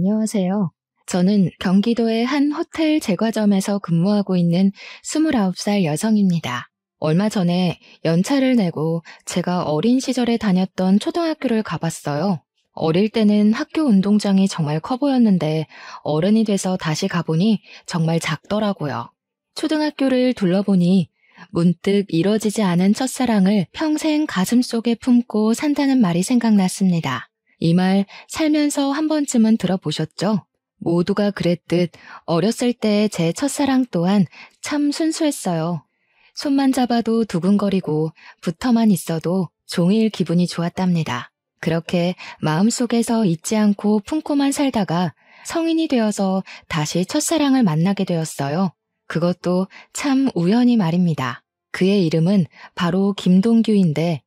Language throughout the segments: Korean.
안녕하세요. 저는 경기도의 한 호텔 제과점에서 근무하고 있는 29살 여성입니다. 얼마 전에 연차를 내고 제가 어린 시절에 다녔던 초등학교를 가봤어요. 어릴 때는 학교 운동장이 정말 커 보였는데 어른이 돼서 다시 가보니 정말 작더라고요. 초등학교를 둘러보니 문득 이뤄지지 않은 첫사랑을 평생 가슴속에 품고 산다는 말이 생각났습니다. 이 말 살면서 한 번쯤은 들어보셨죠? 모두가 그랬듯 어렸을 때 제 첫사랑 또한 참 순수했어요. 손만 잡아도 두근거리고 붙어만 있어도 종일 기분이 좋았답니다. 그렇게 마음속에서 잊지 않고 품고만 살다가 성인이 되어서 다시 첫사랑을 만나게 되었어요. 그것도 참 우연히 말입니다. 그의 이름은 바로 김동규인데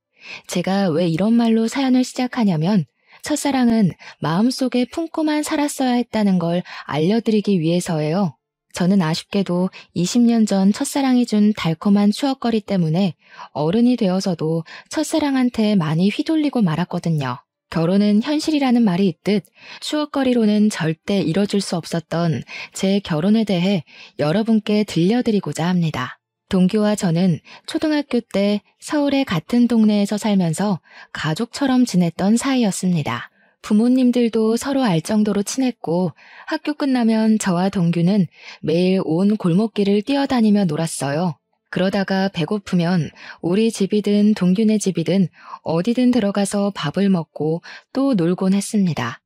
제가 왜 이런 말로 사연을 시작하냐면 첫사랑은 마음속에 품고만 살았어야 했다는 걸 알려드리기 위해서예요. 저는 아쉽게도 20년 전 첫사랑이 준 달콤한 추억거리 때문에 어른이 되어서도 첫사랑한테 많이 휘둘리고 말았거든요. 결혼은 현실이라는 말이 있듯 추억거리로는 절대 이뤄줄 수 없었던 제 결혼에 대해 여러분께 들려드리고자 합니다. 동규와 저는 초등학교 때 서울의 같은 동네에서 살면서 가족처럼 지냈던 사이였습니다. 부모님들도 서로 알 정도로 친했고 학교 끝나면 저와 동규는 매일 온 골목길을 뛰어다니며 놀았어요. 그러다가 배고프면 우리 집이든 동규네 집이든 어디든 들어가서 밥을 먹고 또 놀곤 했습니다.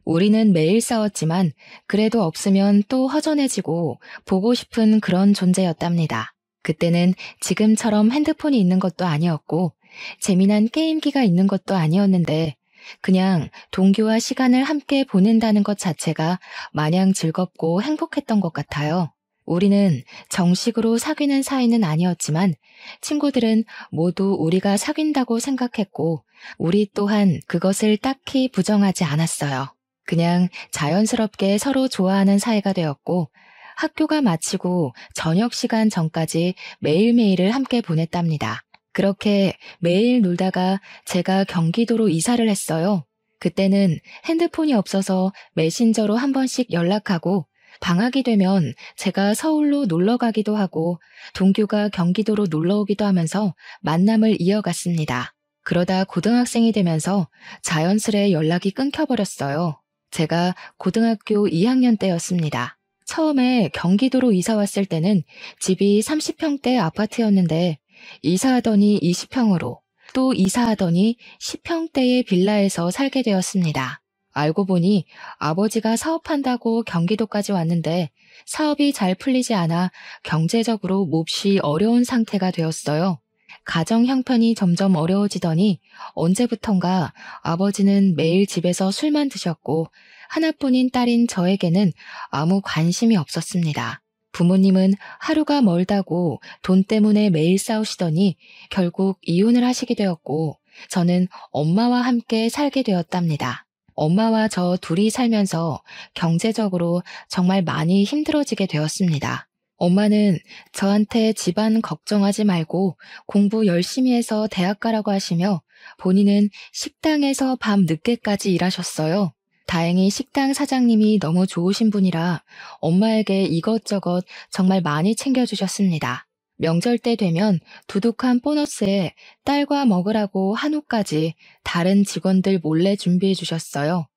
우리는 매일 싸웠지만 그래도 없으면 또 허전해지고 보고 싶은 그런 존재였답니다. 그때는 지금처럼 핸드폰이 있는 것도 아니었고 재미난 게임기가 있는 것도 아니었는데 그냥 동규와 시간을 함께 보낸다는 것 자체가 마냥 즐겁고 행복했던 것 같아요. 우리는 정식으로 사귀는 사이는 아니었지만 친구들은 모두 우리가 사귄다고 생각했고 우리 또한 그것을 딱히 부정하지 않았어요. 그냥 자연스럽게 서로 좋아하는 사이가 되었고 학교가 마치고 저녁 시간 전까지 매일매일을 함께 보냈답니다. 그렇게 매일 놀다가 제가 경기도로 이사를 했어요. 그때는 핸드폰이 없어서 메신저로 한 번씩 연락하고 방학이 되면 제가 서울로 놀러 가기도 하고 동규가 경기도로 놀러 오기도 하면서 만남을 이어갔습니다. 그러다 고등학생이 되면서 자연스레 연락이 끊겨버렸어요. 제가 고등학교 2학년 때였습니다. 처음에 경기도로 이사 왔을 때는 집이 30평대 아파트였는데 이사하더니 20평으로 또 이사하더니 10평대의 빌라에서 살게 되었습니다. 알고 보니 아버지가 사업한다고 경기도까지 왔는데 사업이 잘 풀리지 않아 경제적으로 몹시 어려운 상태가 되었어요. 가정 형편이 점점 어려워지더니 언제부턴가 아버지는 매일 집에서 술만 드셨고 하나뿐인 딸인 저에게는 아무 관심이 없었습니다. 부모님은 하루가 멀다고 돈 때문에 매일 싸우시더니 결국 이혼을 하시게 되었고 저는 엄마와 함께 살게 되었답니다. 엄마와 저 둘이 살면서 경제적으로 정말 많이 힘들어지게 되었습니다. 엄마는 저한테 집안 걱정하지 말고 공부 열심히 해서 대학 가라고 하시며 본인은 식당에서 밤 늦게까지 일하셨어요. 다행히 식당 사장님이 너무 좋으신 분이라 엄마에게 이것저것 정말 많이 챙겨주셨습니다. 명절 때 되면 두둑한 보너스에 딸과 먹으라고 한우까지 다른 직원들 몰래 준비해 주셨어요.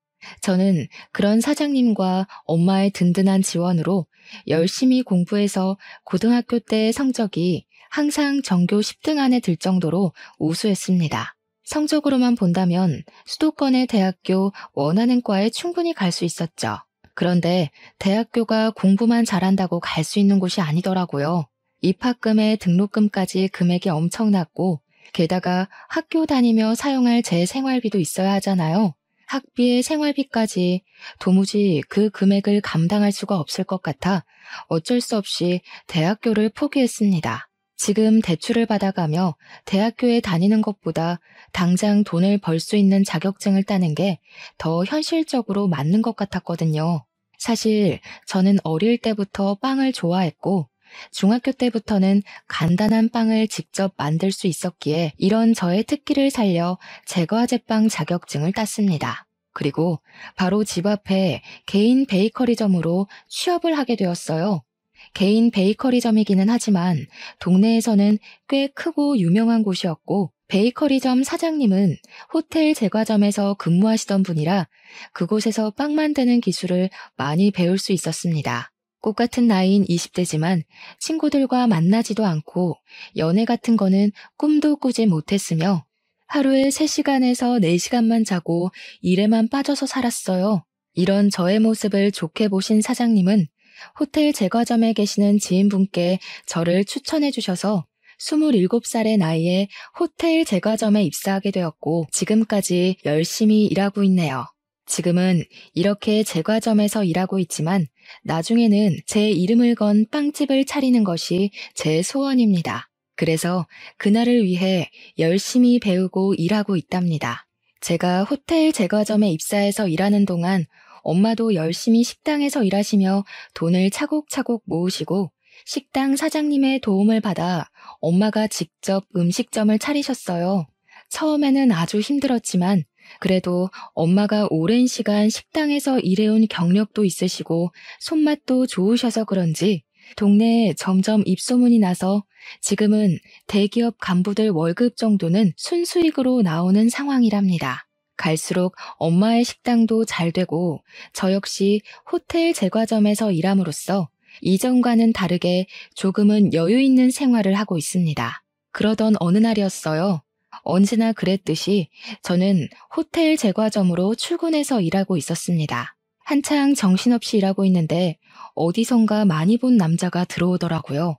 저는 그런 사장님과 엄마의 든든한 지원으로 열심히 공부해서 고등학교 때 성적이 항상 전교 10등 안에 들 정도로 우수했습니다. 성적으로만 본다면 수도권의 대학교 원하는 과에 충분히 갈 수 있었죠. 그런데 대학교가 공부만 잘한다고 갈 수 있는 곳이 아니더라고요. 입학금에 등록금까지 금액이 엄청났고 게다가 학교 다니며 사용할 제 생활비도 있어야 하잖아요. 학비에 생활비까지 도무지 그 금액을 감당할 수가 없을 것 같아 어쩔 수 없이 대학교를 포기했습니다. 지금 대출을 받아가며 대학교에 다니는 것보다 당장 돈을 벌 수 있는 자격증을 따는 게 더 현실적으로 맞는 것 같았거든요. 사실 저는 어릴 때부터 빵을 좋아했고 중학교 때부터는 간단한 빵을 직접 만들 수 있었기에 이런 저의 특기를 살려 제과제빵 자격증을 땄습니다. 그리고 바로 집 앞에 개인 베이커리점으로 취업을 하게 되었어요. 개인 베이커리점이기는 하지만 동네에서는 꽤 크고 유명한 곳이었고 베이커리점 사장님은 호텔 제과점에서 근무하시던 분이라 그곳에서 빵 만드는 기술을 많이 배울 수 있었습니다. 꽃 같은 나이인 20대지만 친구들과 만나지도 않고 연애 같은 거는 꿈도 꾸지 못했으며 하루에 3시간에서 4시간만 자고 일에만 빠져서 살았어요. 이런 저의 모습을 좋게 보신 사장님은 호텔 제과점에 계시는 지인분께 저를 추천해 주셔서 27살의 나이에 호텔 제과점에 입사하게 되었고 지금까지 열심히 일하고 있네요. 지금은 이렇게 제과점에서 일하고 있지만 나중에는 제 이름을 건 빵집을 차리는 것이 제 소원입니다. 그래서 그날을 위해 열심히 배우고 일하고 있답니다. 제가 호텔 제과점에 입사해서 일하는 동안 엄마도 열심히 식당에서 일하시며 돈을 차곡차곡 모으시고 식당 사장님의 도움을 받아 엄마가 직접 음식점을 차리셨어요. 처음에는 아주 힘들었지만 그래도 엄마가 오랜 시간 식당에서 일해온 경력도 있으시고 손맛도 좋으셔서 그런지 동네에 점점 입소문이 나서 지금은 대기업 간부들 월급 정도는 순수익으로 나오는 상황이랍니다. 갈수록 엄마의 식당도 잘 되고 저 역시 호텔 제과점에서 일함으로써 이전과는 다르게 조금은 여유 있는 생활을 하고 있습니다. 그러던 어느 날이었어요. 언제나 그랬듯이 저는 호텔 제과점으로 출근해서 일하고 있었습니다. 한창 정신없이 일하고 있는데 어디선가 많이 본 남자가 들어오더라고요.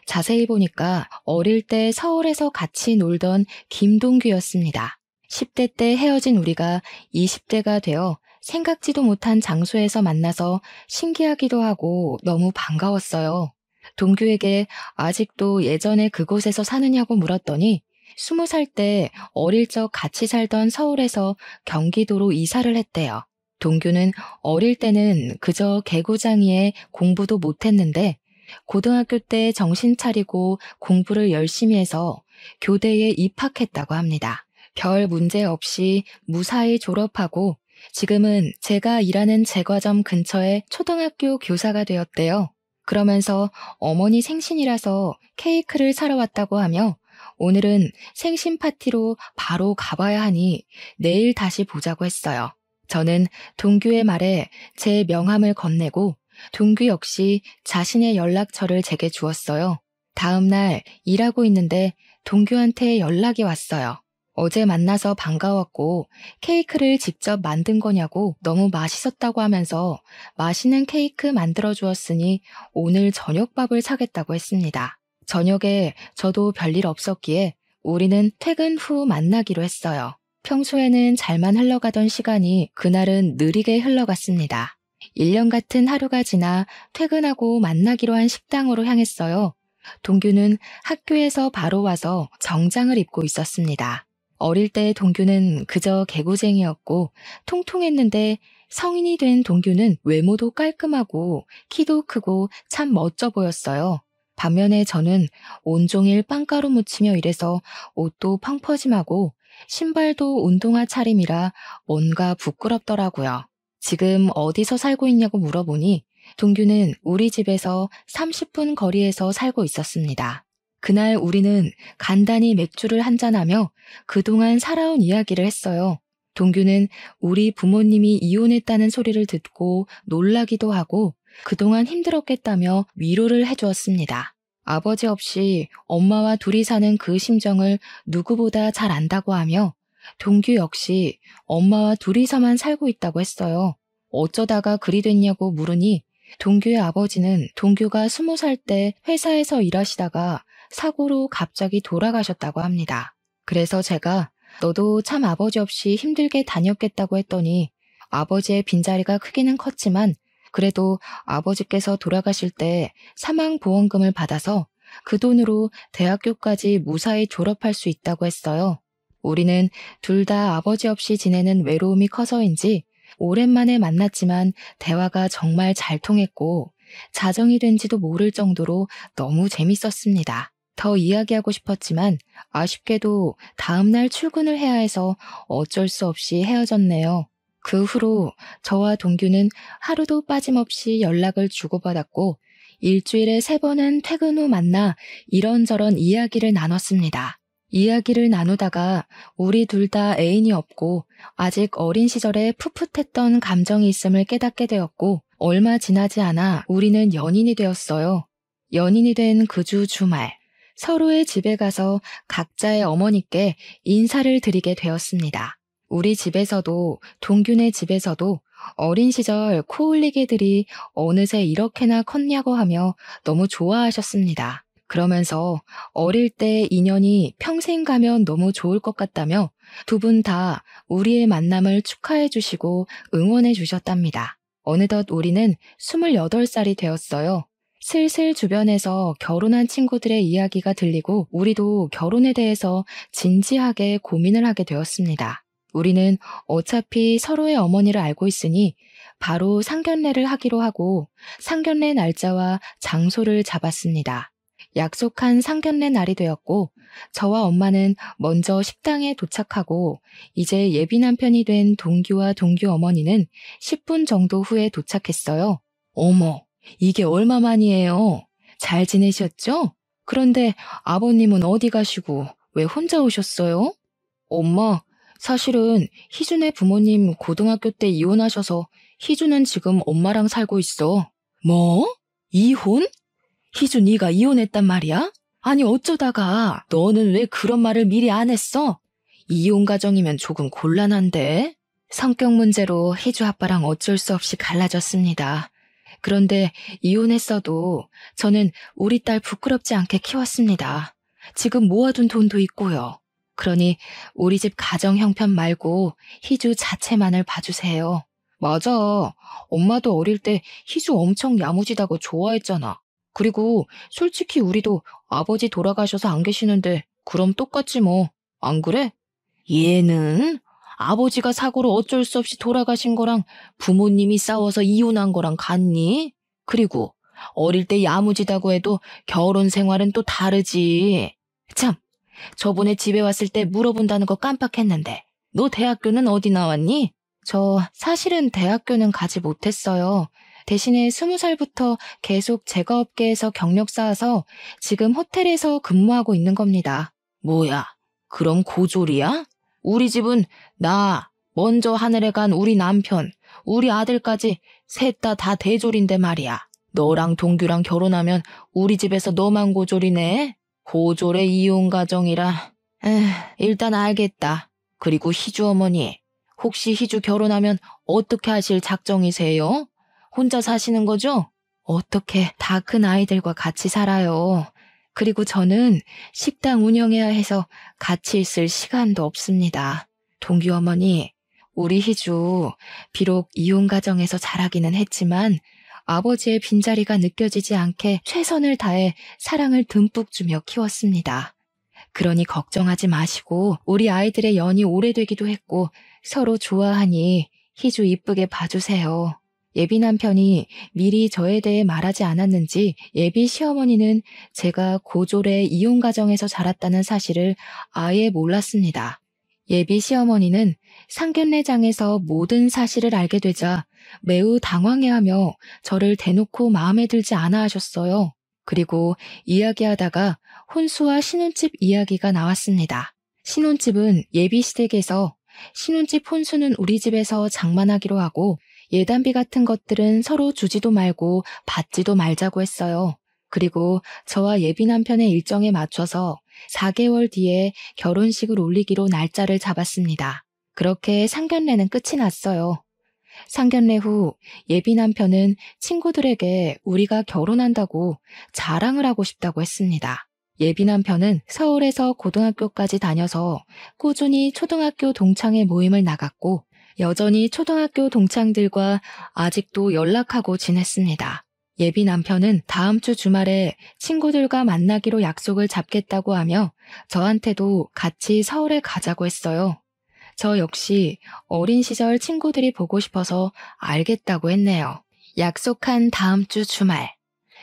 자세히 보니까 어릴 때 서울에서 같이 놀던 김동규였습니다. 10대 때 헤어진 우리가 20대가 되어 생각지도 못한 장소에서 만나서 신기하기도 하고 너무 반가웠어요. 동규에게 아직도 예전에 그곳에서 사느냐고 물었더니 20살 때 어릴 적 같이 살던 서울에서 경기도로 이사를 했대요. 동규는 어릴 때는 그저 개구장이에 공부도 못했는데 고등학교 때 정신 차리고 공부를 열심히 해서 교대에 입학했다고 합니다. 별 문제 없이 무사히 졸업하고 지금은 제가 일하는 제과점 근처에 초등학교 교사가 되었대요. 그러면서 어머니 생신이라서 케이크를 사러 왔다고 하며 오늘은 생신 파티로 바로 가봐야 하니 내일 다시 보자고 했어요. 저는 동규의 말에 제 명함을 건네고 동규 역시 자신의 연락처를 제게 주었어요. 다음 날 일하고 있는데 동규한테 연락이 왔어요. 어제 만나서 반가웠고 케이크를 직접 만든 거냐고 너무 맛있었다고 하면서 맛있는 케이크 만들어 주었으니 오늘 저녁밥을 사겠다고 했습니다. 저녁에 저도 별일 없었기에 우리는 퇴근 후 만나기로 했어요. 평소에는 잘만 흘러가던 시간이 그날은 느리게 흘러갔습니다. 1년 같은 하루가 지나 퇴근하고 만나기로 한 식당으로 향했어요. 동규는 학교에서 바로 와서 정장을 입고 있었습니다. 어릴 때 동규는 그저 개구쟁이였고 통통했는데 성인이 된 동규는 외모도 깔끔하고 키도 크고 참 멋져 보였어요. 반면에 저는 온종일 빵가루 묻히며 일해서 옷도 펑퍼짐하고 신발도 운동화 차림이라 뭔가 부끄럽더라고요. 지금 어디서 살고 있냐고 물어보니 동규는 우리 집에서 30분 거리에서 살고 있었습니다. 그날 우리는 간단히 맥주를 한잔하며 그동안 살아온 이야기를 했어요. 동규는 우리 부모님이 이혼했다는 소리를 듣고 놀라기도 하고 그동안 힘들었겠다며 위로를 해주었습니다. 아버지 없이 엄마와 둘이 사는 그 심정을 누구보다 잘 안다고 하며 동규 역시 엄마와 둘이서만 살고 있다고 했어요. 어쩌다가 그리 됐냐고 물으니 동규의 아버지는 동규가 20살 때 회사에서 일하시다가 사고로 갑자기 돌아가셨다고 합니다. 그래서 제가 너도 참 아버지 없이 힘들게 다녔겠다고 했더니 아버지의 빈자리가 크기는 컸지만 그래도 아버지께서 돌아가실 때 사망보험금을 받아서 그 돈으로 대학교까지 무사히 졸업할 수 있다고 했어요. 우리는 둘 다 아버지 없이 지내는 외로움이 커서인지 오랜만에 만났지만 대화가 정말 잘 통했고 자정이 된지도 모를 정도로 너무 재밌었습니다. 더 이야기하고 싶었지만 아쉽게도 다음날 출근을 해야 해서 어쩔 수 없이 헤어졌네요. 그 후로 저와 동규는 하루도 빠짐없이 연락을 주고받았고 일주일에 3번은 퇴근 후 만나 이런저런 이야기를 나눴습니다. 이야기를 나누다가 우리 둘 다 애인이 없고 아직 어린 시절에 풋풋했던 감정이 있음을 깨닫게 되었고 얼마 지나지 않아 우리는 연인이 되었어요. 연인이 된 그 주 주말 서로의 집에 가서 각자의 어머니께 인사를 드리게 되었습니다. 우리 집에서도 동규네 집에서도 어린 시절 코올리개들이 어느새 이렇게나 컸냐고 하며 너무 좋아하셨습니다. 그러면서 어릴 때 인연이 평생 가면 너무 좋을 것 같다며 두 분 다 우리의 만남을 축하해 주시고 응원해 주셨답니다. 어느덧 우리는 28살이 되었어요. 슬슬 주변에서 결혼한 친구들의 이야기가 들리고 우리도 결혼에 대해서 진지하게 고민을 하게 되었습니다. 우리는 어차피 서로의 어머니를 알고 있으니 바로 상견례를 하기로 하고 상견례 날짜와 장소를 잡았습니다. 약속한 상견례 날이 되었고 저와 엄마는 먼저 식당에 도착하고 이제 예비 남편이 된 동규와 동규 어머니는 10분 정도 후에 도착했어요. 어머, 이게 얼마만이에요? 잘 지내셨죠? 그런데 아버님은 어디 가시고 왜 혼자 오셨어요? 엄마, 사실은 희준의 부모님 고등학교 때 이혼하셔서 희준은 지금 엄마랑 살고 있어. 뭐? 이혼? 희준 네가 이혼했단 말이야? 아니 어쩌다가 너는 왜 그런 말을 미리 안 했어? 이혼 가정이면 조금 곤란한데? 성격 문제로 희주 아빠랑 어쩔 수 없이 갈라졌습니다. 그런데 이혼했어도 저는 우리 딸 부끄럽지 않게 키웠습니다. 지금 모아둔 돈도 있고요. 그러니 우리 집 가정 형편 말고 희주 자체만을 봐주세요. 맞아. 엄마도 어릴 때 희주 엄청 야무지다고 좋아했잖아. 그리고 솔직히 우리도 아버지 돌아가셔서 안 계시는데 그럼 똑같지 뭐. 안 그래? 얘는 아버지가 사고로 어쩔 수 없이 돌아가신 거랑 부모님이 싸워서 이혼한 거랑 같니? 그리고 어릴 때 야무지다고 해도 결혼 생활은 또 다르지. 참, 저번에 집에 왔을 때 물어본다는 거 깜빡했는데 너 대학교는 어디 나왔니? 저 사실은 대학교는 가지 못했어요. 대신에 20살부터 계속 제과업계에서 경력 쌓아서 지금 호텔에서 근무하고 있는 겁니다. 뭐야, 그럼 고졸이야? 우리 집은 나, 먼저 하늘에 간 우리 남편, 우리 아들까지 셋 다 대졸인데 말이야. 너랑 동규랑 결혼하면 우리 집에서 너만 고졸이네. 고졸의 이혼 가정이라. 일단 알겠다. 그리고 희주 어머니, 혹시 희주 결혼하면 어떻게 하실 작정이세요? 혼자 사시는 거죠? 어떻게 다 큰 아이들과 같이 살아요. 그리고 저는 식당 운영해야 해서 같이 있을 시간도 없습니다. 동규 어머니, 우리 희주 비록 이혼 가정에서 자라기는 했지만 아버지의 빈자리가 느껴지지 않게 최선을 다해 사랑을 듬뿍 주며 키웠습니다. 그러니 걱정하지 마시고 우리 아이들의 연이 오래되기도 했고 서로 좋아하니 희주 이쁘게 봐주세요. 예비 남편이 미리 저에 대해 말하지 않았는지 예비 시어머니는 제가 고졸의 이혼 가정에서 자랐다는 사실을 아예 몰랐습니다. 예비 시어머니는 상견례장에서 모든 사실을 알게 되자 매우 당황해하며 저를 대놓고 마음에 들지 않아 하셨어요. 그리고 이야기하다가 혼수와 신혼집 이야기가 나왔습니다. 신혼집은 예비 시댁에서 신혼집 혼수는 우리 집에서 장만하기로 하고 예단비 같은 것들은 서로 주지도 말고 받지도 말자고 했어요. 그리고 저와 예비 남편의 일정에 맞춰서 4개월 뒤에 결혼식을 올리기로 날짜를 잡았습니다. 그렇게 상견례는 끝이 났어요. 상견례 후 예비 남편은 친구들에게 우리가 결혼한다고 자랑을 하고 싶다고 했습니다. 예비 남편은 서울에서 고등학교까지 다녀서 꾸준히 초등학교 동창회 모임을 나갔고 여전히 초등학교 동창들과 아직도 연락하고 지냈습니다. 예비 남편은 다음 주 주말에 친구들과 만나기로 약속을 잡겠다고 하며 저한테도 같이 서울에 가자고 했어요. 저 역시 어린 시절 친구들이 보고 싶어서 알겠다고 했네요. 약속한 다음 주 주말,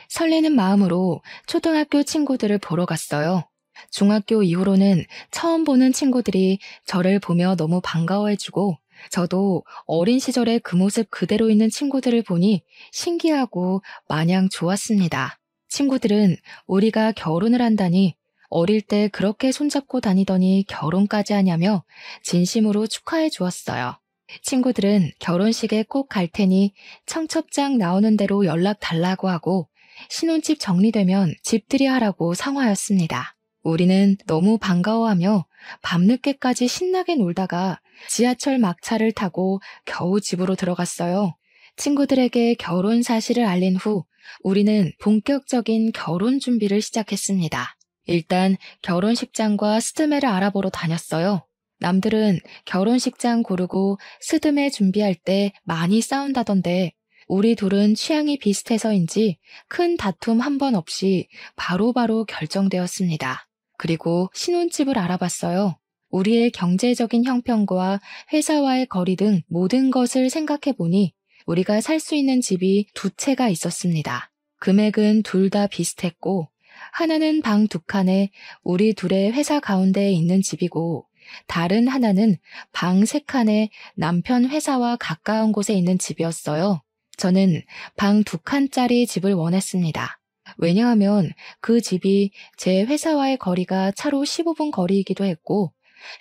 설레는 마음으로 초등학교 친구들을 보러 갔어요. 중학교 이후로는 처음 보는 친구들이 저를 보며 너무 반가워해주고 저도 어린 시절에 그 모습 그대로 있는 친구들을 보니 신기하고 마냥 좋았습니다. 친구들은 우리가 결혼을 한다니, 어릴 때 그렇게 손잡고 다니더니 결혼까지 하냐며 진심으로 축하해 주었어요. 친구들은 결혼식에 꼭 갈 테니 청첩장 나오는 대로 연락 달라고 하고 신혼집 정리되면 집들이 하라고 상화였습니다. 우리는 너무 반가워하며 밤늦게까지 신나게 놀다가 지하철 막차를 타고 겨우 집으로 들어갔어요. 친구들에게 결혼 사실을 알린 후 우리는 본격적인 결혼 준비를 시작했습니다. 일단 결혼식장과 스드메를 알아보러 다녔어요. 남들은 결혼식장 고르고 스드메 준비할 때 많이 싸운다던데 우리 둘은 취향이 비슷해서인지 큰 다툼 한 번 없이 바로바로 결정되었습니다. 그리고 신혼집을 알아봤어요. 우리의 경제적인 형편과 회사와의 거리 등 모든 것을 생각해보니 우리가 살 수 있는 집이 두 채가 있었습니다. 금액은 둘 다 비슷했고 하나는 방 2칸에 우리 둘의 회사 가운데에 있는 집이고 다른 하나는 방 3칸에 남편 회사와 가까운 곳에 있는 집이었어요. 저는 방 2칸짜리 집을 원했습니다. 왜냐하면 그 집이 제 회사와의 거리가 차로 15분 거리이기도 했고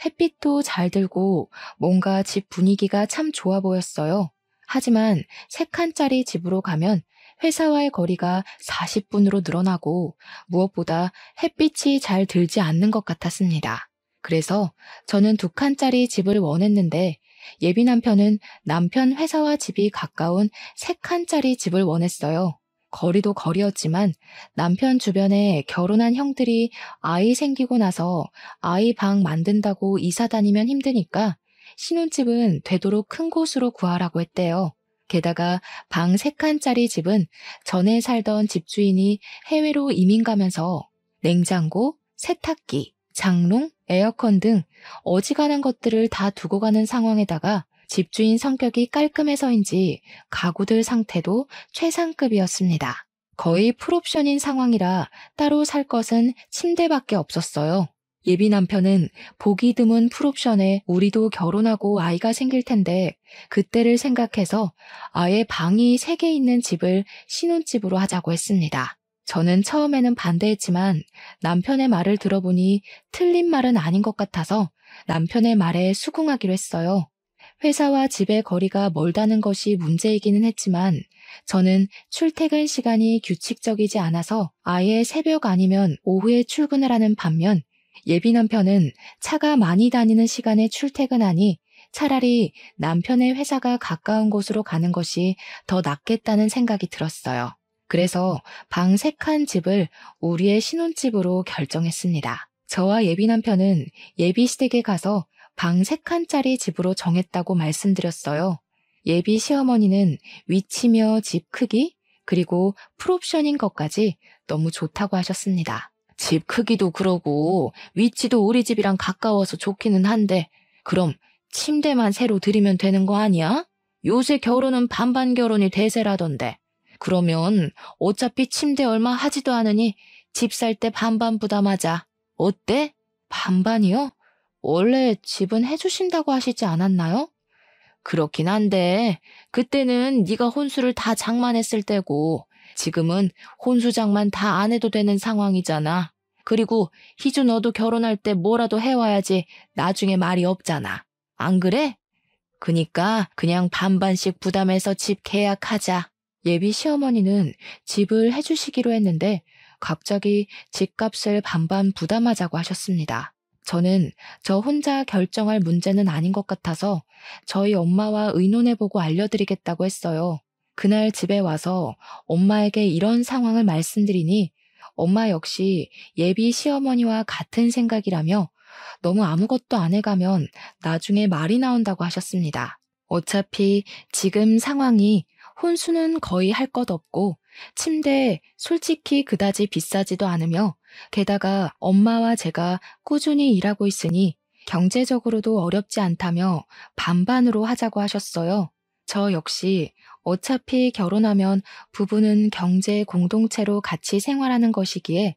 햇빛도 잘 들고 뭔가 집 분위기가 참 좋아 보였어요. 하지만 3칸짜리 집으로 가면 회사와의 거리가 40분으로 늘어나고 무엇보다 햇빛이 잘 들지 않는 것 같았습니다. 그래서 저는 2칸짜리 집을 원했는데 예비 남편은 남편 회사와 집이 가까운 3칸짜리 집을 원했어요. 거리도 거리였지만 남편 주변에 결혼한 형들이 아이 생기고 나서 아이 방 만든다고 이사 다니면 힘드니까 신혼집은 되도록 큰 곳으로 구하라고 했대요. 게다가 방 3칸짜리 집은 전에 살던 집주인이 해외로 이민 가면서 냉장고, 세탁기, 장롱, 에어컨 등 어지간한 것들을 다 두고 가는 상황에다가 집주인 성격이 깔끔해서인지 가구들 상태도 최상급이었습니다. 거의 풀옵션인 상황이라 따로 살 것은 침대밖에 없었어요. 예비 남편은 보기 드문 풀옵션에 우리도 결혼하고 아이가 생길 텐데 그때를 생각해서 아예 방이 3개 있는 집을 신혼집으로 하자고 했습니다. 저는 처음에는 반대했지만 남편의 말을 들어보니 틀린 말은 아닌 것 같아서 남편의 말에 수긍하기로 했어요. 회사와 집의 거리가 멀다는 것이 문제이기는 했지만 저는 출퇴근 시간이 규칙적이지 않아서 아예 새벽 아니면 오후에 출근을 하는 반면 예비 남편은 차가 많이 다니는 시간에 출퇴근하니 차라리 남편의 회사가 가까운 곳으로 가는 것이 더 낫겠다는 생각이 들었어요. 그래서 방 3칸 집을 우리의 신혼집으로 결정했습니다. 저와 예비 남편은 예비 시댁에 가서 방 3칸짜리 집으로 정했다고 말씀드렸어요. 예비 시어머니는 위치며 집 크기, 그리고 풀옵션인 것까지 너무 좋다고 하셨습니다. 집 크기도 그러고 위치도 우리 집이랑 가까워서 좋기는 한데 그럼 침대만 새로 드리면 되는 거 아니야? 요새 결혼은 반반 결혼이 대세라던데. 그러면 어차피 침대 얼마 하지도 않으니 집 살 때 반반 부담하자. 어때? 반반이요? 원래 집은 해주신다고 하시지 않았나요? 그렇긴 한데 그때는 네가 혼수를 다 장만했을 때고 지금은 혼수 장만 다 안 해도 되는 상황이잖아. 그리고 희주 너도 결혼할 때 뭐라도 해와야지 나중에 말이 없잖아. 안 그래? 그니까 그냥 반반씩 부담해서 집 계약하자. 예비 시어머니는 집을 해주시기로 했는데 갑자기 집값을 반반 부담하자고 하셨습니다. 저는 저 혼자 결정할 문제는 아닌 것 같아서 저희 엄마와 의논해보고 알려드리겠다고 했어요. 그날 집에 와서 엄마에게 이런 상황을 말씀드리니 엄마 역시 예비 시어머니와 같은 생각이라며 너무 아무것도 안 해가면 나중에 말이 나온다고 하셨습니다. 어차피 지금 상황이 혼수는 거의 할 것 없고 침대 솔직히 그다지 비싸지도 않으며 게다가 엄마와 제가 꾸준히 일하고 있으니 경제적으로도 어렵지 않다며 반반으로 하자고 하셨어요. 저 역시 어차피 결혼하면 부부는 경제 공동체로 같이 생활하는 것이기에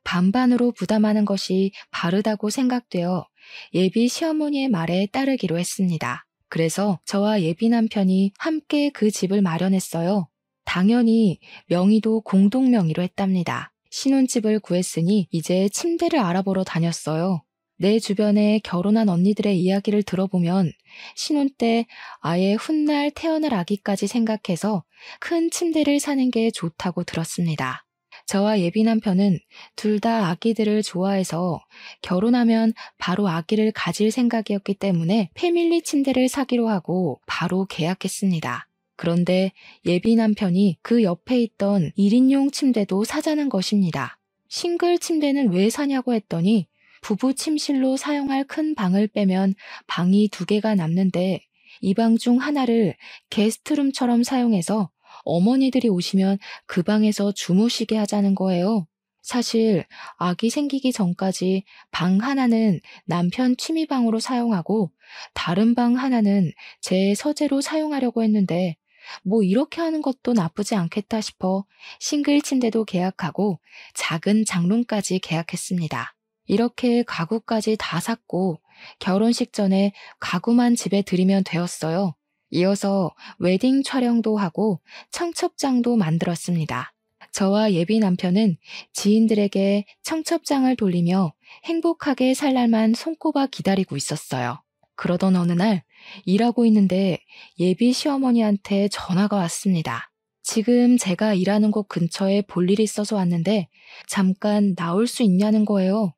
반반으로 부담하는 것이 바르다고 생각되어 예비 시어머니의 말에 따르기로 했습니다. 그래서 저와 예비 남편이 함께 그 집을 마련했어요. 당연히 명의도 공동 명의로 했답니다. 신혼집을 구했으니 이제 침대를 알아보러 다녔어요. 내 주변에 결혼한 언니들의 이야기를 들어보면 신혼 때 아예 훗날 태어날 아기까지 생각해서 큰 침대를 사는 게 좋다고 들었습니다. 저와 예비 남편은 둘 다 아기들을 좋아해서 결혼하면 바로 아기를 가질 생각이었기 때문에 패밀리 침대를 사기로 하고 바로 계약했습니다. 그런데 예비 남편이 그 옆에 있던 1인용 침대도 사자는 것입니다. 싱글 침대는 왜 사냐고 했더니 부부 침실로 사용할 큰 방을 빼면 방이 2개가 남는데 이 방 중 하나를 게스트룸처럼 사용해서 어머니들이 오시면 그 방에서 주무시게 하자는 거예요. 사실 아기 생기기 전까지 방 하나는 남편 취미방으로 사용하고 다른 방 하나는 제 서재로 사용하려고 했는데 뭐 이렇게 하는 것도 나쁘지 않겠다 싶어 싱글 침대도 계약하고 작은 장롱까지 계약했습니다. 이렇게 가구까지 다 샀고 결혼식 전에 가구만 집에 들이면 되었어요. 이어서 웨딩 촬영도 하고 청첩장도 만들었습니다. 저와 예비 남편은 지인들에게 청첩장을 돌리며 행복하게 살 날만 손꼽아 기다리고 있었어요. 그러던 어느 날 일하고 있는데 예비 시어머니한테 전화가 왔습니다. 지금 제가 일하는 곳 근처에 볼 일이 있어서 왔는데 잠깐 나올 수 있냐는 거예요.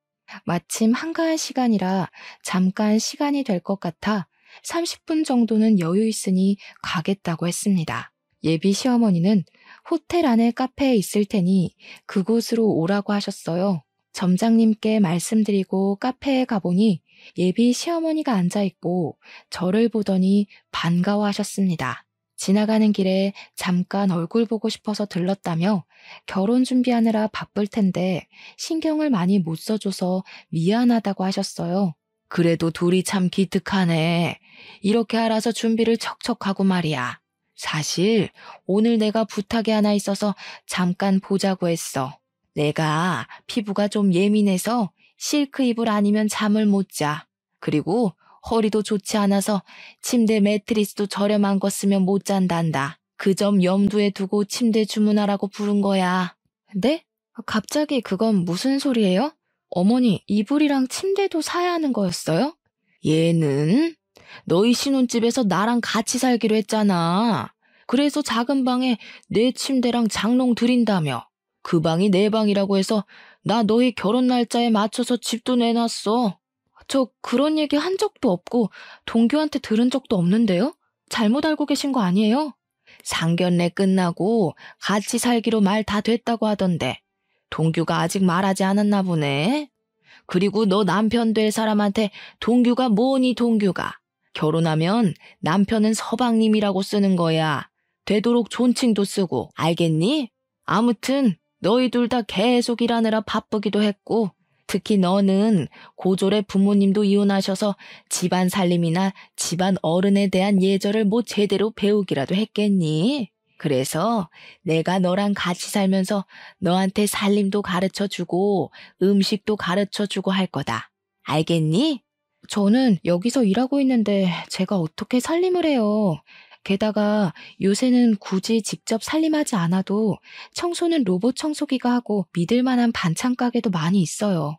마침 한가한 시간이라 잠깐 시간이 될 것 같아 30분 정도는 여유 있으니 가겠다고 했습니다. 예비 시어머니는 호텔 안에 카페에 있을 테니 그곳으로 오라고 하셨어요. 점장님께 말씀드리고 카페에 가보니 예비 시어머니가 앉아있고 저를 보더니 반가워하셨습니다. 지나가는 길에 잠깐 얼굴 보고 싶어서 들렀다며 결혼 준비하느라 바쁠 텐데 신경을 많이 못 써줘서 미안하다고 하셨어요. 그래도 둘이 참 기특하네. 이렇게 알아서 준비를 척척하고 말이야. 사실 오늘 내가 부탁이 하나 있어서 잠깐 보자고 했어. 내가 피부가 좀 예민해서 실크 이불 아니면 잠을 못 자. 그리고 허리도 좋지 않아서 침대 매트리스도 저렴한 거 쓰면 못 잔단다. 그 점 염두에 두고 침대 주문하라고 부른 거야. 네? 갑자기 그건 무슨 소리예요? 어머니, 이불이랑 침대도 사야 하는 거였어요? 얘는 너희 신혼집에서 나랑 같이 살기로 했잖아. 그래서 작은 방에 내 침대랑 장롱 드린다며. 그 방이 내 방이라고 해서 나 너희 결혼 날짜에 맞춰서 집도 내놨어. 저 그런 얘기 한 적도 없고 동규한테 들은 적도 없는데요? 잘못 알고 계신 거 아니에요? 상견례 끝나고 같이 살기로 말 다 됐다고 하던데 동규가 아직 말하지 않았나 보네. 그리고 너 남편 될 사람한테 동규가 뭐니 동규가. 결혼하면 남편은 서방님이라고 쓰는 거야. 되도록 존칭도 쓰고 알겠니? 아무튼 너희 둘 다 계속 일하느라 바쁘기도 했고 특히 너는 고졸의 부모님도 이혼하셔서 집안 살림이나 집안 어른에 대한 예절을 뭐 제대로 배우기라도 했겠니? 그래서 내가 너랑 같이 살면서 너한테 살림도 가르쳐주고 음식도 가르쳐주고 할 거다. 알겠니? 저는 여기서 일하고 있는데 제가 어떻게 살림을 해요. 게다가 요새는 굳이 직접 살림하지 않아도 청소는 로봇 청소기가 하고 믿을 만한 반찬 가게도 많이 있어요.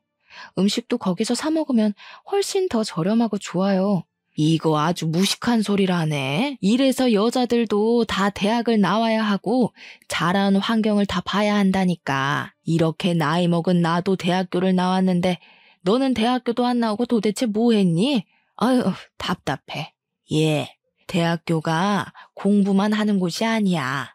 음식도 거기서 사 먹으면 훨씬 더 저렴하고 좋아요. 이거 아주 무식한 소리라네. 이래서 여자들도 다 대학을 나와야 하고 자란 환경을 다 봐야 한다니까. 이렇게 나이 먹은 나도 대학교를 나왔는데 너는 대학교도 안 나오고 도대체 뭐 했니? 아유, 답답해. 예, 대학교가 공부만 하는 곳이 아니야.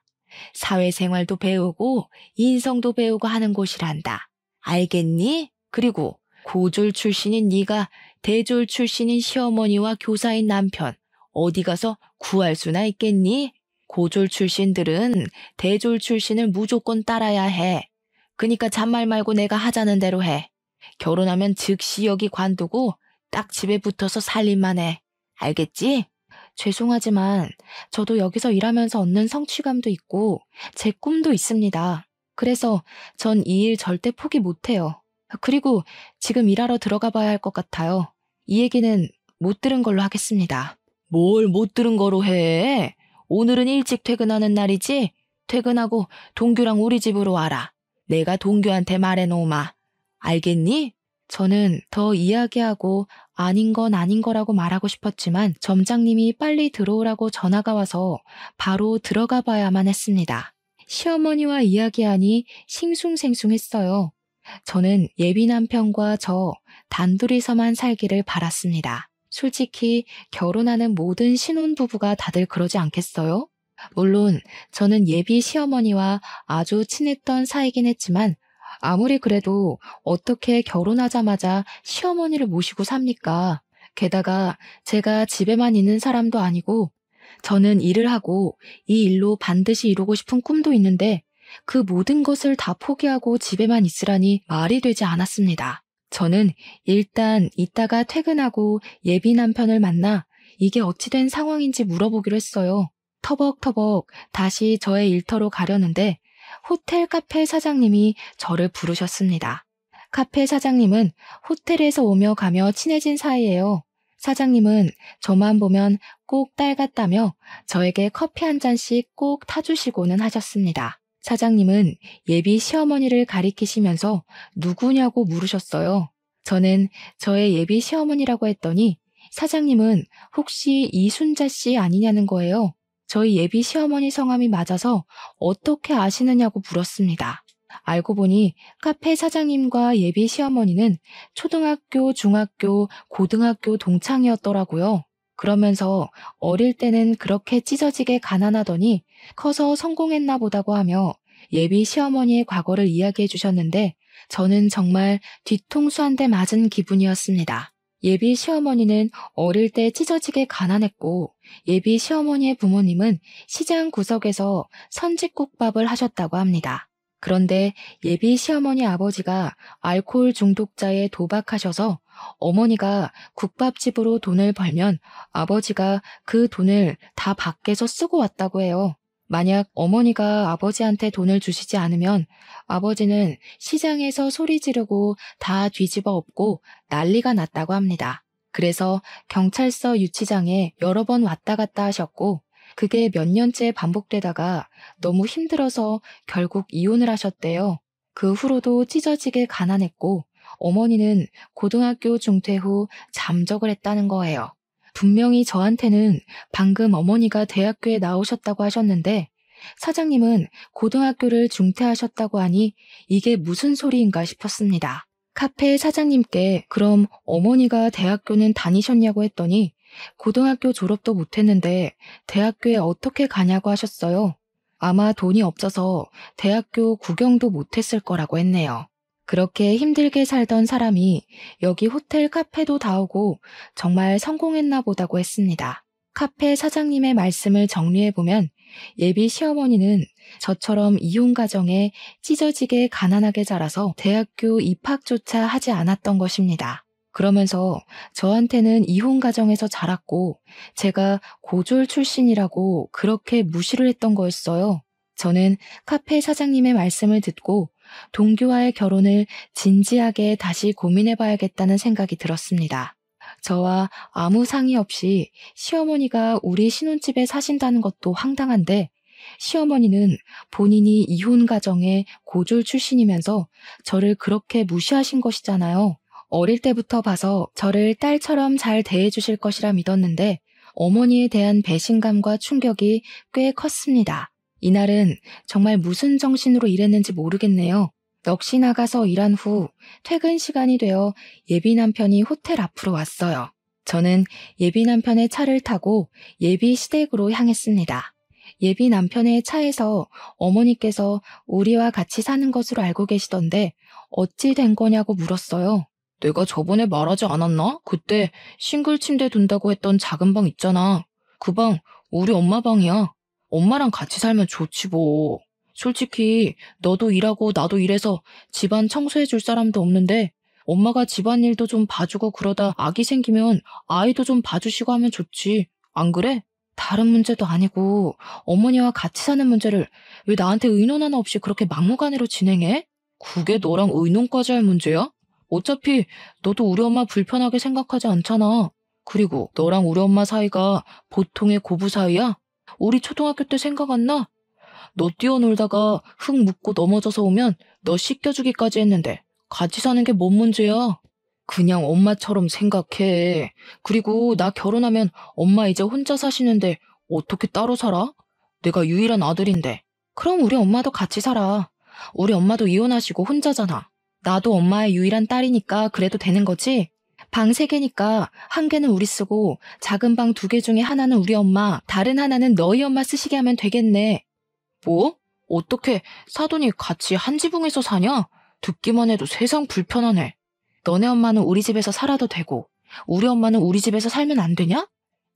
사회생활도 배우고 인성도 배우고 하는 곳이란다. 알겠니? 그리고 고졸 출신인 네가 대졸 출신인 시어머니와 교사인 남편 어디 가서 구할 수나 있겠니? 고졸 출신들은 대졸 출신을 무조건 따라야 해. 그니까 잔말 말고 내가 하자는 대로 해. 결혼하면 즉시 여기 관두고 딱 집에 붙어서 살림만 해. 알겠지? 죄송하지만 저도 여기서 일하면서 얻는 성취감도 있고 제 꿈도 있습니다. 그래서 전 이 일 절대 포기 못해요. 그리고 지금 일하러 들어가 봐야 할 것 같아요. 이 얘기는 못 들은 걸로 하겠습니다. 뭘 못 들은 거로 해? 오늘은 일찍 퇴근하는 날이지? 퇴근하고 동규랑 우리 집으로 와라. 내가 동규한테 말해놓으마. 알겠니? 저는 더 이야기하고 아닌 건 아닌 거라고 말하고 싶었지만 점장님이 빨리 들어오라고 전화가 와서 바로 들어가 봐야만 했습니다. 시어머니와 이야기하니 싱숭생숭했어요. 저는 예비 남편과 저 단둘이서만 살기를 바랐습니다. 솔직히 결혼하는 모든 신혼부부가 다들 그러지 않겠어요? 물론 저는 예비 시어머니와 아주 친했던 사이긴 했지만 아무리 그래도 어떻게 결혼하자마자 시어머니를 모시고 삽니까? 게다가 제가 집에만 있는 사람도 아니고 저는 일을 하고 이 일로 반드시 이루고 싶은 꿈도 있는데 그 모든 것을 다 포기하고 집에만 있으라니 말이 되지 않았습니다. 저는 일단 이따가 퇴근하고 예비 남편을 만나 이게 어찌 된 상황인지 물어보기로 했어요. 터벅터벅 다시 저의 일터로 가려는데 호텔 카페 사장님이 저를 부르셨습니다. 카페 사장님은 호텔에서 오며 가며 친해진 사이예요. 사장님은 저만 보면 꼭 딸 같다며 저에게 커피 한 잔씩 꼭 타주시고는 하셨습니다. 사장님은 예비 시어머니를 가리키시면서 누구냐고 물으셨어요. 저는 저의 예비 시어머니라고 했더니 사장님은 혹시 이순자 씨 아니냐는 거예요. 저희 예비 시어머니 성함이 맞아서 어떻게 아시느냐고 물었습니다. 알고 보니 카페 사장님과 예비 시어머니는 초등학교, 중학교, 고등학교 동창이었더라고요. 그러면서 어릴 때는 그렇게 찢어지게 가난하더니 커서 성공했나 보다고 하며 예비 시어머니의 과거를 이야기해 주셨는데 저는 정말 뒤통수 한 대 맞은 기분이었습니다. 예비 시어머니는 어릴 때 찢어지게 가난했고 예비 시어머니의 부모님은 시장 구석에서 선짓국밥을 하셨다고 합니다. 그런데 예비 시어머니 아버지가 알코올 중독자에 도박하셔서 어머니가 국밥집으로 돈을 벌면 아버지가 그 돈을 다 밖에서 쓰고 왔다고 해요. 만약 어머니가 아버지한테 돈을 주시지 않으면 아버지는 시장에서 소리 지르고 다 뒤집어 엎고 난리가 났다고 합니다. 그래서 경찰서 유치장에 여러 번 왔다 갔다 하셨고 그게 몇 년째 반복되다가 너무 힘들어서 결국 이혼을 하셨대요. 그 후로도 찢어지게 가난했고 어머니는 고등학교 중퇴 후 잠적을 했다는 거예요. 분명히 저한테는 방금 어머니가 대학교에 나오셨다고 하셨는데 사장님은 고등학교를 중퇴하셨다고 하니 이게 무슨 소리인가 싶었습니다. 카페 사장님께 그럼 어머니가 대학교는 다니셨냐고 했더니 고등학교 졸업도 못했는데 대학교에 어떻게 가냐고 하셨어요. 아마 돈이 없어서 대학교 구경도 못했을 거라고 했네요. 그렇게 힘들게 살던 사람이 여기 호텔 카페도 다오고 정말 성공했나 보다고 했습니다. 카페 사장님의 말씀을 정리해보면 예비 시어머니는 저처럼 이혼 가정에 찢어지게 가난하게 자라서 대학교 입학조차 하지 않았던 것입니다. 그러면서 저한테는 이혼 가정에서 자랐고 제가 고졸 출신이라고 그렇게 무시를 했던 거였어요. 저는 카페 사장님의 말씀을 듣고 동규와의 결혼을 진지하게 다시 고민해봐야겠다는 생각이 들었습니다. 저와 아무 상의 없이 시어머니가 우리 신혼집에 사신다는 것도 황당한데 시어머니는 본인이 이혼 가정의 고졸 출신이면서 저를 그렇게 무시하신 것이잖아요. 어릴 때부터 봐서 저를 딸처럼 잘 대해주실 것이라 믿었는데 어머니에 대한 배신감과 충격이 꽤 컸습니다. 이날은 정말 무슨 정신으로 일했는지 모르겠네요. 넋이 나가서 일한 후 퇴근 시간이 되어 예비 남편이 호텔 앞으로 왔어요. 저는 예비 남편의 차를 타고 예비 시댁으로 향했습니다. 예비 남편의 차에서 어머니께서 우리와 같이 사는 것으로 알고 계시던데 어찌 된 거냐고 물었어요. 내가 저번에 말하지 않았나? 그때 싱글 침대 둔다고 했던 작은 방 있잖아. 그 방 우리 엄마 방이야. 엄마랑 같이 살면 좋지 뭐. 솔직히 너도 일하고 나도 일해서 집안 청소해줄 사람도 없는데 엄마가 집안일도 좀 봐주고 그러다 아기 생기면 아이도 좀 봐주시고 하면 좋지. 안 그래? 다른 문제도 아니고 어머니와 같이 사는 문제를 왜 나한테 의논 하나 없이 그렇게 막무가내로 진행해? 그게 너랑 의논까지 할 문제야? 어차피 너도 우리 엄마 불편하게 생각하지 않잖아. 그리고 너랑 우리 엄마 사이가 보통의 고부 사이야? 우리 초등학교 때 생각 안 나? 너 뛰어놀다가 흙 묻고 넘어져서 오면 너 씻겨주기까지 했는데 같이 사는 게 뭔 문제야? 그냥 엄마처럼 생각해. 그리고 나 결혼하면 엄마 이제 혼자 사시는데 어떻게 따로 살아? 내가 유일한 아들인데. 그럼 우리 엄마도 같이 살아. 우리 엄마도 이혼하시고 혼자잖아. 나도 엄마의 유일한 딸이니까 그래도 되는 거지? 방 3개니까 한 개는 우리 쓰고 작은 방 2개 중에 하나는 우리 엄마, 다른 하나는 너희 엄마 쓰시게 하면 되겠네. 뭐? 어떻게 사돈이 같이 한 지붕에서 사냐? 듣기만 해도 세상 불편하네. 너네 엄마는 우리 집에서 살아도 되고 우리 엄마는 우리 집에서 살면 안 되냐?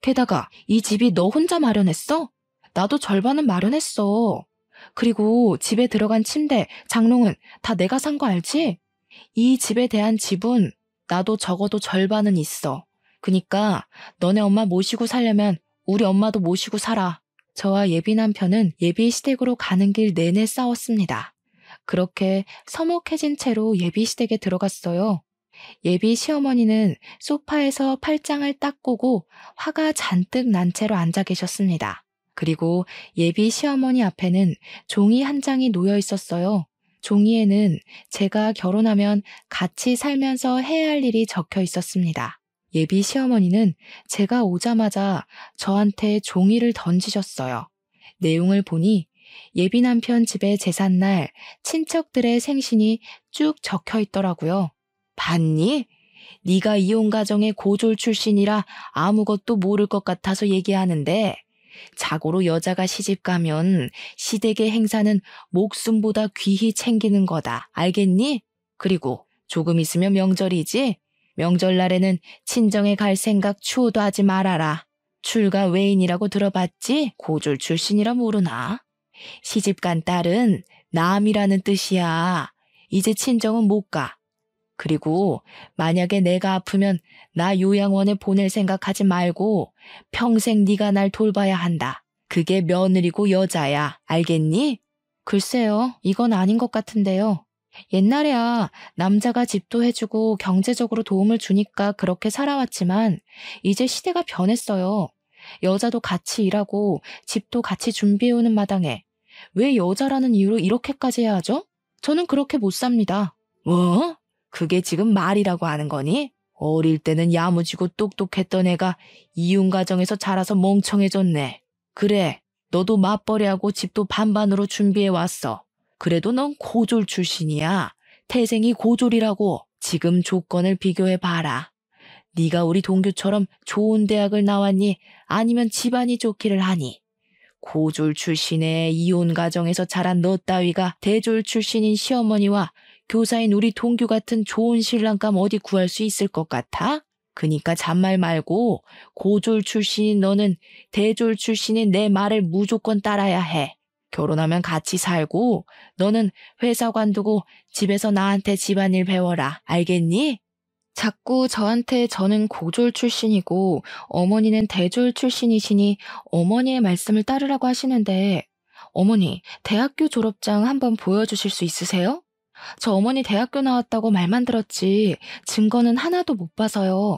게다가 이 집이 너 혼자 마련했어? 나도 절반은 마련했어. 그리고 집에 들어간 침대, 장롱은 다 내가 산 거 알지? 이 집에 대한 지분 나도 적어도 절반은 있어. 그니까 너네 엄마 모시고 살려면 우리 엄마도 모시고 살아. 저와 예비 남편은 예비 시댁으로 가는 길 내내 싸웠습니다. 그렇게 서먹해진 채로 예비 시댁에 들어갔어요. 예비 시어머니는 소파에서 팔짱을 딱 꼬고 화가 잔뜩 난 채로 앉아 계셨습니다. 그리고 예비 시어머니 앞에는 종이 한 장이 놓여 있었어요. 종이에는 제가 결혼하면 같이 살면서 해야 할 일이 적혀 있었습니다. 예비 시어머니는 제가 오자마자 저한테 종이를 던지셨어요. 내용을 보니 예비 남편 집의 제삿날 친척들의 생신이 쭉 적혀 있더라고요. 봤니? 네가 이혼 가정의 고졸 출신이라 아무것도 모를 것 같아서 얘기하는데 자고로 여자가 시집 가면 시댁의 행사는 목숨보다 귀히 챙기는 거다. 알겠니? 그리고 조금 있으면 명절이지? 명절날에는 친정에 갈 생각 추호도 하지 말아라. 출가 외인이라고 들어봤지? 고졸 출신이라 모르나? 시집간 딸은 남이라는 뜻이야. 이제 친정은 못 가. 그리고 만약에 내가 아프면 나 요양원에 보낼 생각하지 말고 평생 네가 날 돌봐야 한다. 그게 며느리고 여자야. 알겠니? 글쎄요, 이건 아닌 것 같은데요. 옛날에야 남자가 집도 해주고 경제적으로 도움을 주니까 그렇게 살아왔지만 이제 시대가 변했어요. 여자도 같이 일하고 집도 같이 준비해오는 마당에 왜 여자라는 이유로 이렇게까지 해야 하죠? 저는 그렇게 못 삽니다. 뭐? 그게 지금 말이라고 하는 거니? 어릴 때는 야무지고 똑똑했던 애가 이혼 가정에서 자라서 멍청해졌네. 그래, 너도 맞벌이하고 집도 반반으로 준비해왔어. 그래도 넌 고졸 출신이야. 태생이 고졸이라고. 지금 조건을 비교해봐라. 네가 우리 동규처럼 좋은 대학을 나왔니? 아니면 집안이 좋기를 하니? 고졸 출신의 이혼 가정에서 자란 너 따위가 대졸 출신인 시어머니와 교사인 우리 동규 같은 좋은 신랑감 어디 구할 수 있을 것 같아? 그니까 잔말 말고 고졸 출신인 너는 대졸 출신인 내 말을 무조건 따라야 해. 결혼하면 같이 살고 너는 회사 관두고 집에서 나한테 집안일 배워라. 알겠니? 자꾸 저한테 저는 고졸 출신이고 어머니는 대졸 출신이시니 어머니의 말씀을 따르라고 하시는데 어머니, 대학교 졸업장 한번 보여주실 수 있으세요? 저 어머니 대학교 나왔다고 말만 들었지 증거는 하나도 못 봐서요.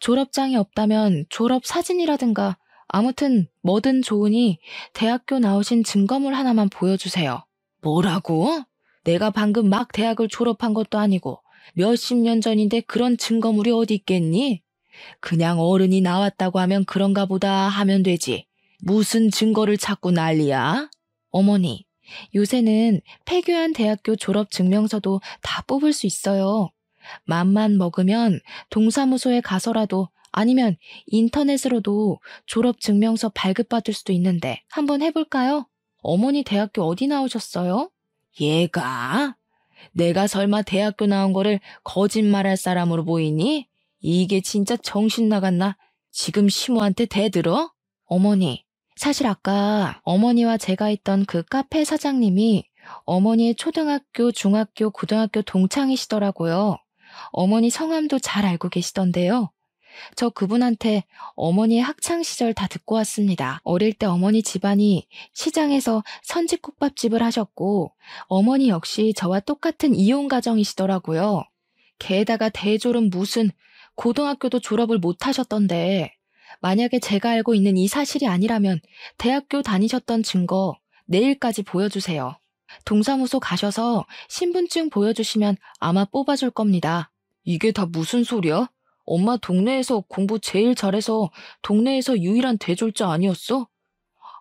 졸업장이 없다면 졸업 사진이라든가 아무튼 뭐든 좋으니 대학교 나오신 증거물 하나만 보여주세요. 뭐라고? 내가 방금 막 대학을 졸업한 것도 아니고 몇십 년 전인데 그런 증거물이 어디 있겠니? 그냥 어른이 나왔다고 하면 그런가 보다 하면 되지. 무슨 증거를 찾고 난리야? 어머니, 요새는 폐교한 대학교 졸업 증명서도 다 뽑을 수 있어요. 맘만 먹으면 동사무소에 가서라도 아니면 인터넷으로도 졸업 증명서 발급받을 수도 있는데 한번 해볼까요? 어머니 대학교 어디 나오셨어요? 얘가? 내가 설마 대학교 나온 거를 거짓말할 사람으로 보이니? 이게 진짜 정신 나갔나? 지금 시모한테 대들어? 어머니, 사실 아까 어머니와 제가 있던 그 카페 사장님이 어머니의 초등학교, 중학교, 고등학교 동창이시더라고요. 어머니 성함도 잘 알고 계시던데요. 저 그분한테 어머니의 학창시절 다 듣고 왔습니다. 어릴 때 어머니 집안이 시장에서 선지국밥집을 하셨고 어머니 역시 저와 똑같은 이혼 가정이시더라고요. 게다가 대졸은 무슨 고등학교도 졸업을 못 하셨던데 만약에 제가 알고 있는 이 사실이 아니라면 대학교 다니셨던 증거 내일까지 보여주세요. 동사무소 가셔서 신분증 보여주시면 아마 뽑아줄 겁니다. 이게 다 무슨 소리야? 엄마 동네에서 공부 제일 잘해서 동네에서 유일한 대졸자 아니었어?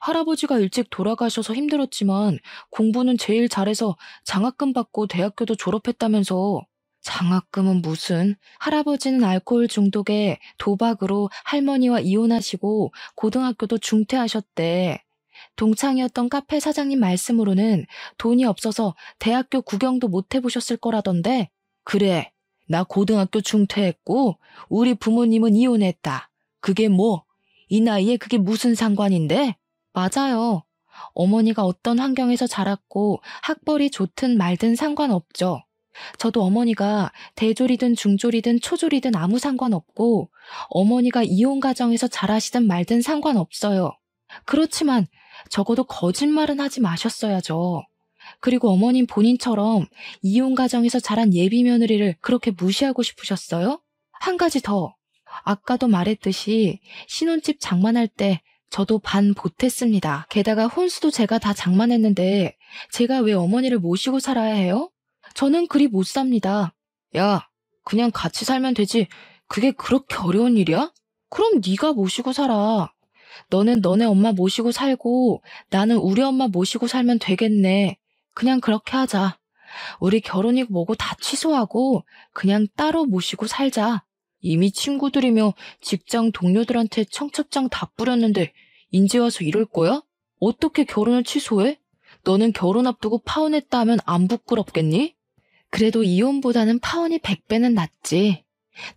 할아버지가 일찍 돌아가셔서 힘들었지만 공부는 제일 잘해서 장학금 받고 대학교도 졸업했다면서. 장학금은 무슨? 할아버지는 알코올 중독에 도박으로 할머니와 이혼하시고 고등학교도 중퇴하셨대. 동창이었던 카페 사장님 말씀으로는 돈이 없어서 대학교 구경도 못 해보셨을 거라던데. 그래, 나 고등학교 중퇴했고 우리 부모님은 이혼했다. 그게 뭐? 이 나이에 그게 무슨 상관인데? 맞아요. 어머니가 어떤 환경에서 자랐고 학벌이 좋든 말든 상관없죠. 저도 어머니가 대졸이든 중졸이든 초졸이든 아무 상관없고 어머니가 이혼 가정에서 자라시든 말든 상관없어요. 그렇지만 적어도 거짓말은 하지 마셨어야죠. 그리고 어머님 본인처럼 이혼 가정에서 자란 예비 며느리를 그렇게 무시하고 싶으셨어요? 한 가지 더. 아까도 말했듯이 신혼집 장만할 때 저도 반 보탰습니다. 게다가 혼수도 제가 다 장만했는데 제가 왜 어머니를 모시고 살아야 해요? 저는 그리 못 삽니다. 야, 그냥 같이 살면 되지. 그게 그렇게 어려운 일이야? 그럼 네가 모시고 살아. 너는 너네 엄마 모시고 살고 나는 우리 엄마 모시고 살면 되겠네. 그냥 그렇게 하자. 우리 결혼이고 뭐고 다 취소하고 그냥 따로 모시고 살자. 이미 친구들이며 직장 동료들한테 청첩장 다 뿌렸는데 인제 와서 이럴 거야? 어떻게 결혼을 취소해? 너는 결혼 앞두고 파혼했다 하면 안 부끄럽겠니? 그래도 이혼보다는 파혼이 100배는 낫지.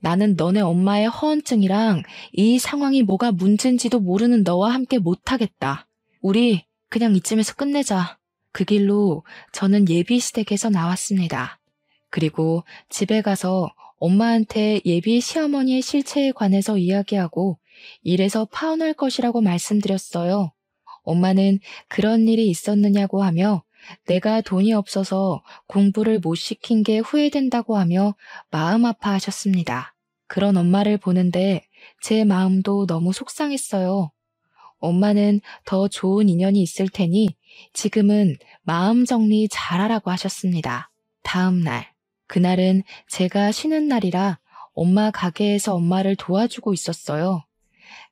나는 너네 엄마의 허언증이랑 이 상황이 뭐가 문제인지도 모르는 너와 함께 못하겠다. 우리 그냥 이쯤에서 끝내자. 그 길로 저는 예비시댁에서 나왔습니다. 그리고 집에 가서 엄마한테 예비 시어머니의 실체에 관해서 이야기하고 이래서 파혼할 것이라고 말씀드렸어요. 엄마는 그런 일이 있었느냐고 하며 내가 돈이 없어서 공부를 못 시킨 게 후회된다고 하며 마음 아파하셨습니다. 그런 엄마를 보는데 제 마음도 너무 속상했어요. 엄마는 더 좋은 인연이 있을 테니 지금은 마음 정리 잘하라고 하셨습니다. 다음 날, 그날은 제가 쉬는 날이라 엄마 가게에서 엄마를 도와주고 있었어요.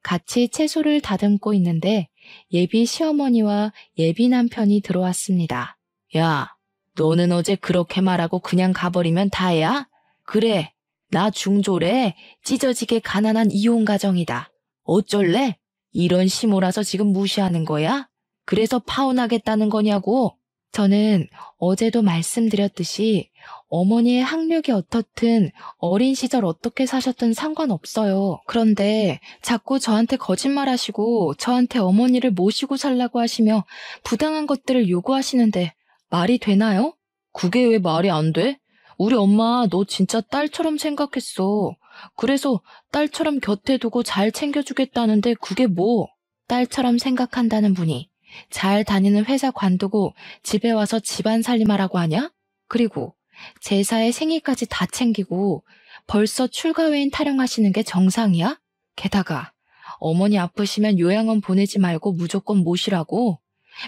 같이 채소를 다듬고 있는데 예비 시어머니와 예비 남편이 들어왔습니다. 야, 너는 어제 그렇게 말하고 그냥 가버리면 다야? 그래, 나 중졸에 찢어지게 가난한 이혼 가정이다. 어쩔래? 이런 시모라서 지금 무시하는 거야? 그래서 파혼하겠다는 거냐고? 저는 어제도 말씀드렸듯이 어머니의 학력이 어떻든 어린 시절 어떻게 사셨든 상관없어요. 그런데 자꾸 저한테 거짓말하시고 저한테 어머니를 모시고 살라고 하시며 부당한 것들을 요구하시는데 말이 되나요? 그게 왜 말이 안 돼? 우리 엄마 너 진짜 딸처럼 생각했어. 그래서 딸처럼 곁에 두고 잘 챙겨주겠다는데 그게 뭐? 딸처럼 생각한다는 분이 잘 다니는 회사 관두고 집에 와서 집안 살림하라고 하냐? 그리고 제사에 생일까지 다 챙기고 벌써 출가회인 타령하시는 게 정상이야? 게다가 어머니 아프시면 요양원 보내지 말고 무조건 모시라고?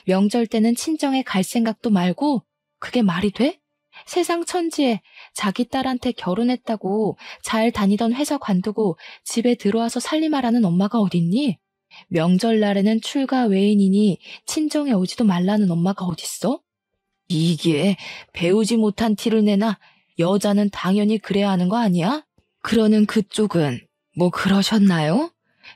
명절 때는 친정에 갈 생각도 말고? 그게 말이 돼? 세상 천지에 자기 딸한테 결혼했다고 잘 다니던 회사 관두고 집에 들어와서 살림하라는 엄마가 어딨니? 명절날에는 출가 외인이니 친정에 오지도 말라는 엄마가 어딨어? 이게 배우지 못한 티를 내나 여자는 당연히 그래야 하는 거 아니야? 그러는 그쪽은 뭐 그러셨나요?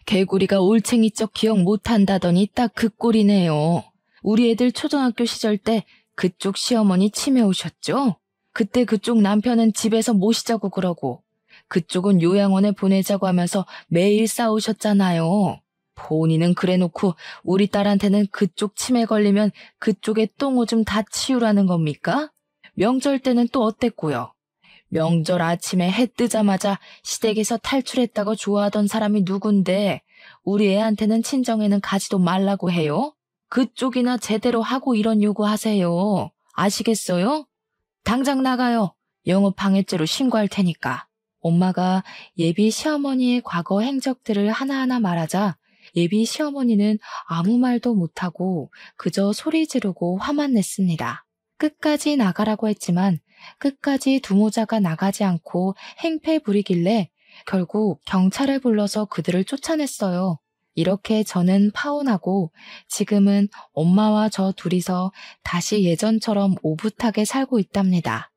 개구리가 올챙이적 기억 못한다더니 딱 그 꼴이네요. 우리 애들 초등학교 시절 때 그쪽 시어머니 치매 오셨죠? 그때 그쪽 남편은 집에서 모시자고 그러고 그쪽은 요양원에 보내자고 하면서 매일 싸우셨잖아요. 본인은 그래놓고 우리 딸한테는 그쪽 치매 걸리면 그쪽에 똥오줌 다 치우라는 겁니까? 명절 때는 또 어땠고요? 명절 아침에 해 뜨자마자 시댁에서 탈출했다고 좋아하던 사람이 누군데 우리 애한테는 친정에는 가지도 말라고 해요? 그쪽이나 제대로 하고 이런 요구하세요. 아시겠어요? 당장 나가요. 영업방해죄로 신고할 테니까. 엄마가 예비 시어머니의 과거 행적들을 하나하나 말하자 예비 시어머니는 아무 말도 못하고 그저 소리 지르고 화만 냈습니다. 끝까지 나가라고 했지만 끝까지 두모자가 나가지 않고 행패 부리길래 결국 경찰을 불러서 그들을 쫓아냈어요. 이렇게 저는 파혼하고 지금은 엄마와 저 둘이서 다시 예전처럼 오붓하게 살고 있답니다.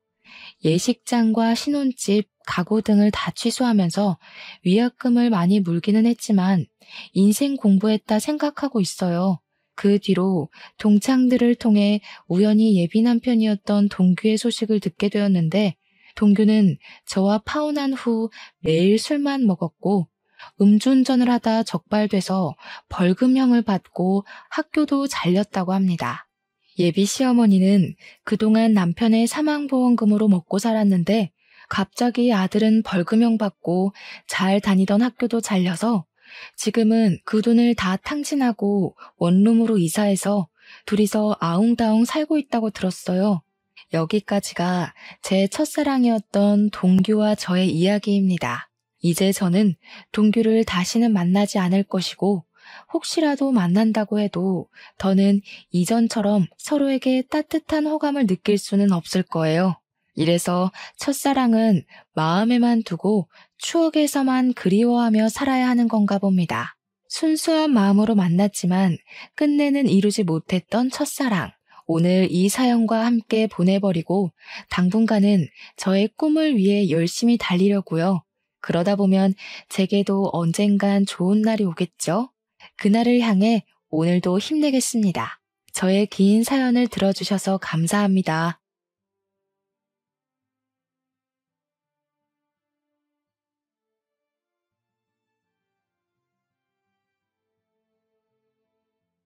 예식장과 신혼집, 가구 등을 다 취소하면서 위약금을 많이 물기는 했지만 인생 공부했다 생각하고 있어요. 그 뒤로 동창들을 통해 우연히 예비 남편이었던 동규의 소식을 듣게 되었는데 동규는 저와 파혼한 후 매일 술만 먹었고 음주운전을 하다 적발돼서 벌금형을 받고 학교도 잘렸다고 합니다. 예비 시어머니는 그동안 남편의 사망보험금으로 먹고 살았는데 갑자기 아들은 벌금형 받고 잘 다니던 학교도 잘려서 지금은 그 돈을 다 탕진하고 원룸으로 이사해서 둘이서 아웅다웅 살고 있다고 들었어요. 여기까지가 제 첫사랑이었던 동규와 저의 이야기입니다. 이제 저는 동규를 다시는 만나지 않을 것이고 혹시라도 만난다고 해도 더는 이전처럼 서로에게 따뜻한 호감을 느낄 수는 없을 거예요. 이래서 첫사랑은 마음에만 두고 추억에서만 그리워하며 살아야 하는 건가 봅니다. 순수한 마음으로 만났지만 끝내는 이루지 못했던 첫사랑. 오늘 이 사연과 함께 보내버리고 당분간은 저의 꿈을 위해 열심히 달리려고요. 그러다 보면 제게도 언젠간 좋은 날이 오겠죠? 그날을 향해 오늘도 힘내겠습니다. 저의 긴 사연을 들어주셔서 감사합니다.